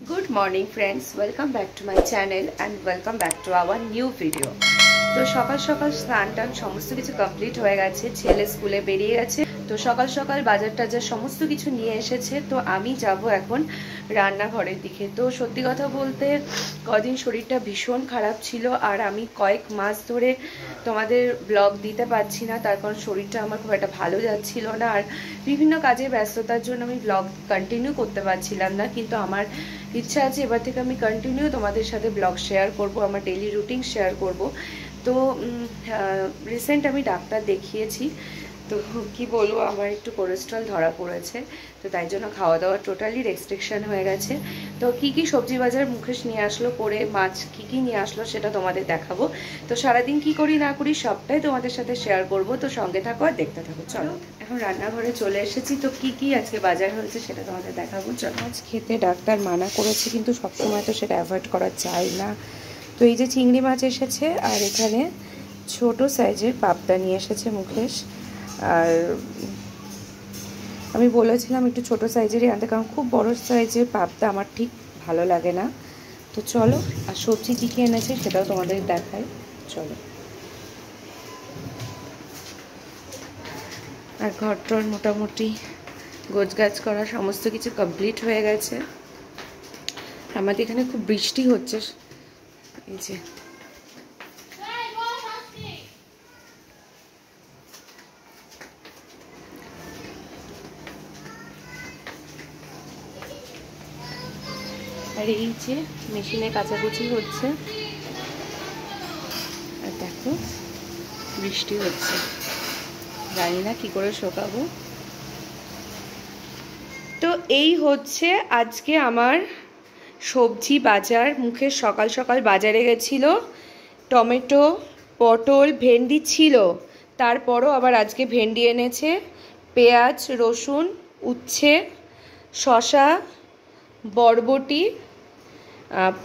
Good morning friends, welcome back to my channel and welcome back to our new video. তো সকাল সকাল স্নান টান সমস্ত কিছু কমপ্লিট হয়ে গেছে, ছেলে স্কুলে বেরিয়ে গেছে। তো সকাল সকাল বাজার টাজার সমস্ত কিছু নিয়ে এসেছে। তো আমি যাব এখন রান্নাঘরের দিকে। তো সত্যি কথা বলতে কদিন শরীরটা ভীষণ খারাপ ছিল, আর আমি কয়েক মাস ধরে তোমাদের ব্লগ দিতে পারছি না, তার কারণ শরীরটা আমার খুব একটা ভালো যাচ্ছিল না, আর বিভিন্ন কাজের ব্যস্ততার জন্য আমি ব্লগ কন্টিনিউ করতে পারছিলাম না। কিন্তু আমার ইচ্ছা আছে এবার থেকে আমি কন্টিনিউ তোমাদের সাথে ব্লগ শেয়ার করব, আমার ডেইলি রুটিন শেয়ার করব। তো রিসেন্ট আমি ডাক্তার দেখিয়েছি, তো কি বলবো, আমার একটু কোলেস্ট্রল ধরা পড়েছে, তো তাই জন্য খাওয়া দাওয়া টোটালি রেস্ট্রিকশন হয়ে গেছে। তো কি কি সবজি বাজার মুকেশ নিয়ে আসলো করে, মাছ কি কি নিয়ে আসলো সেটা তোমাদের দেখাবো। তো সারাদিন কি করি না করি সবটাই তোমাদের সাথে শেয়ার করব, তো সঙ্গে থাকো আর দেখতে থাকো। চলো এখন রান্নাঘরে চলে এসেছি। তো কি কি আজকে বাজার হয়েছে সেটা তোমাদের দেখাবো। চলো, মাছ খেতে ডাক্তার মানা করেছে, কিন্তু সবসময় তো সেটা অ্যাভয়েড করা যায় না। তো এই যে চিংড়ি মাছ এসেছে, আর এখানে ছোট সাইজের পাবদা নিয়ে এসেছে মুকেশ। আর আমি বলেছিলাম একটু ছোট সাইজেরই আনতে, কারণ খুব বড় সাইজের পাবদা আমার ঠিক ভালো লাগে না। তো চলো, আর সবজি কী কী এনেছে সেটাও তোমাদের দেখাই। চলো, আর ঘরটর মোটামুটি গোছগাছ করা সমস্ত কিছু কমপ্লিট হয়ে গেছে। আমাদের এখানে খুব বৃষ্টি হচ্ছে, এই যে আর এই যে মেশিনে কাচাকুচি হচ্ছে, আর দেখো বৃষ্টি হচ্ছে, জানি না কি করে শোকাবো। তো এই হচ্ছে আজকে আমার সবজি বাজার। মুখে সকাল সকাল বাজারে গেছিল, টমেটো, পটল, ভেন্ডি ছিল, তারপরও আবার আজকে ভেন্ডি এনেছে, পেঁয়াজ, রসুন, উচ্ছে, শসা, বরবটি,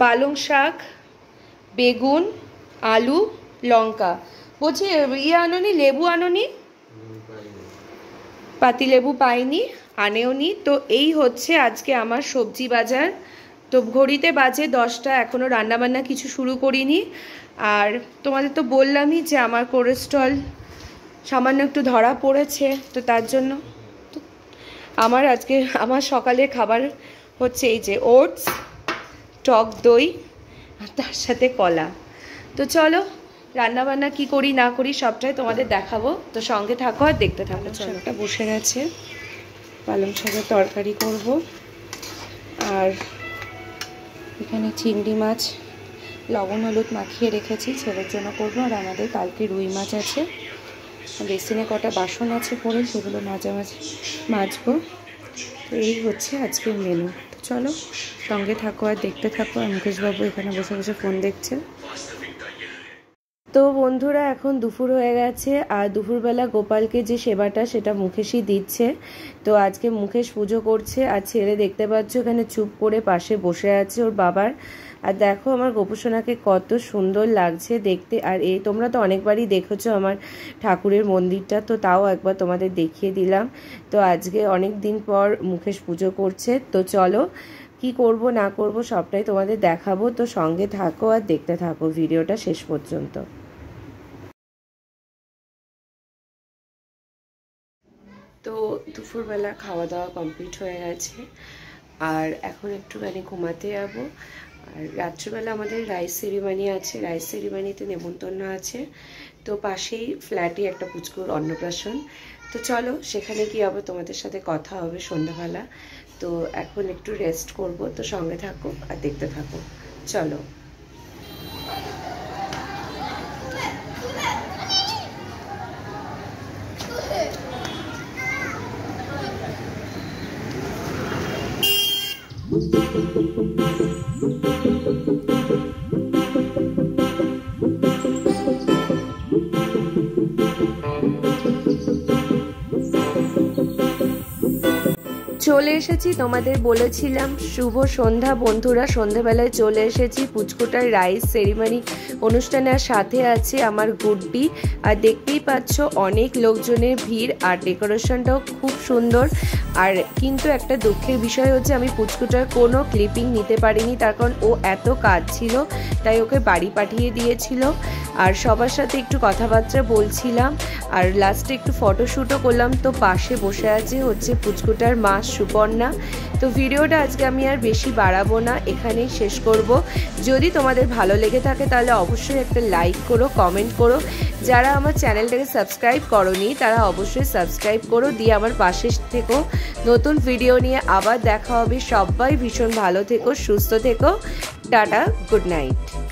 পালং শাক, বেগুন, আলু, লঙ্কা। বলছি আনোনি, লেবু আনোনি? পাতি লেবু পাইনি, আনেওনি। তো এই হচ্ছে আজকে আমার সবজি বাজার। তো ঘড়িতে বাজে 10টা, এখনও রান্নাবান্না কিছু শুরু করিনি। আর তোমাদের তো বললামই যে আমার কোলেস্ট্রল সামান্য একটু ধরা পড়েছে, তো তার জন্য তো আমার সকালের খাবার হচ্ছে এই যে ওটস, টক দই, আর তার সাথে কলা। তো চলো, রান্নাবান্না কি করি না করি সবটাই তোমাদের দেখাবো, তো সঙ্গে থাকো আর দেখতে থাকো। শাকটা বসে গেছে, পালং শাকের তরকারি করব। আর এখানে চিংড়ি মাছ লবণ হলুদ মাখিয়ে রেখেছি, ছেলের জন্য করবো। আর আমাদের কালকে রুই মাছ আছে, বেসিনে কটা বাসন আছে পরে, সেগুলো মাঝামাঝি মাজবো। তো এই হচ্ছে আজকের মেনু। তো চলো সঙ্গে থাকো আর দেখতে থাকো। আর মুকেশবাবু এখানে বসে বসে ফোন দেখছে। তো বন্ধুরা, এখন দুপুর হয়ে গেছে, আর দুপুরবেলা গোপালকে যে সেবাটা সেটা মুকেশই দিচ্ছে। তো আজকে মুকেশ পুজো করছে, আর ছেলে দেখতে পাচ্ছ এখানে চুপ করে পাশে বসে আছে ওর বাবার। আর দেখো আমার গোপুসোনাকে কত সুন্দর লাগছে দেখতে। আর এই তোমরা তো অনেকবারই দেখেছো আমার ঠাকুরের মন্দিরটা, তো তাও একবার তোমাদের দেখিয়ে দিলাম। তো আজকে অনেক দিন পর মুকেশ পুজো করছে। তো চলো কি করব না করব সবটাই তোমাদের দেখাবো, তো সঙ্গে থাকো আর দেখতে থাকো ভিডিওটা শেষ পর্যন্ত। তো দুপুরবেলা খাওয়া দাওয়া কমপ্লিট হয়ে গেছে, আর এখন একটুখানি ঘুমাতে যাবো। আর রাত্রিবেলা আমাদের রাইস সেরিমানি আছে, রাইস সেরিমানিতে নেমন্তন্ন আছে। তো পাশেই ফ্ল্যাটে একটা পুচকুর অন্নপ্রাশন। তো চলো সেখানে গিয়ে আবার তোমাদের সাথে কথা হবে সন্ধ্যাবেলা। তো এখন একটু রেস্ট করব, তো সঙ্গে থাকো আর দেখতে থাকো। চলো, চলে এসেছি, তোমাদের বলেছিলাম শুভ সন্ধ্যা বন্ধুরা। সন্ধ্যাবেলায় চলে এসেছি পুচকুটার রাইস সেরিমনি অনুষ্ঠানের সাথে আছে আমার গুড্ডি। আর দেখতেই পাচ্ছ অনেক লোকজনের ভিড় আর ডেকোরেশনটাও খুব সুন্দর। আর কিন্তু একটা দুঃখের বিষয় হচ্ছে আমি পুচকুটার কোনো ক্লিপিং নিতে পারিনি, তার কারণ ও এত কাজ ছিল, তাই ওকে বাড়ি পাঠিয়ে দিয়েছিল। আর সবার সাথে একটু কথাবার্তা বলছিলাম আর লাস্টে একটু ফটোশ্যুটও করলাম। তো পাশে বসে আছে হচ্ছে পুচকুটার মা সুপর্ণা। তো ভিডিওটা আজকে আমি আর বেশি বাড়াবো না, এখানেই শেষ করব। যদি তোমাদের ভালো লেগে থাকে তাহলে অবশ্যই একটা লাইক করো, কমেন্ট করো। যারা আমার চ্যানেলটাকে সাবস্ক্রাইব করোনি তারা অবশ্যই সাবস্ক্রাইব করো, দিয়ে আমার পাশে থেকো। নতুন ভিডিও নিয়ে আবার দেখা হবে। সবাই ভীষণ ভালো থেকো, সুস্থ থেকো। Tata, good night.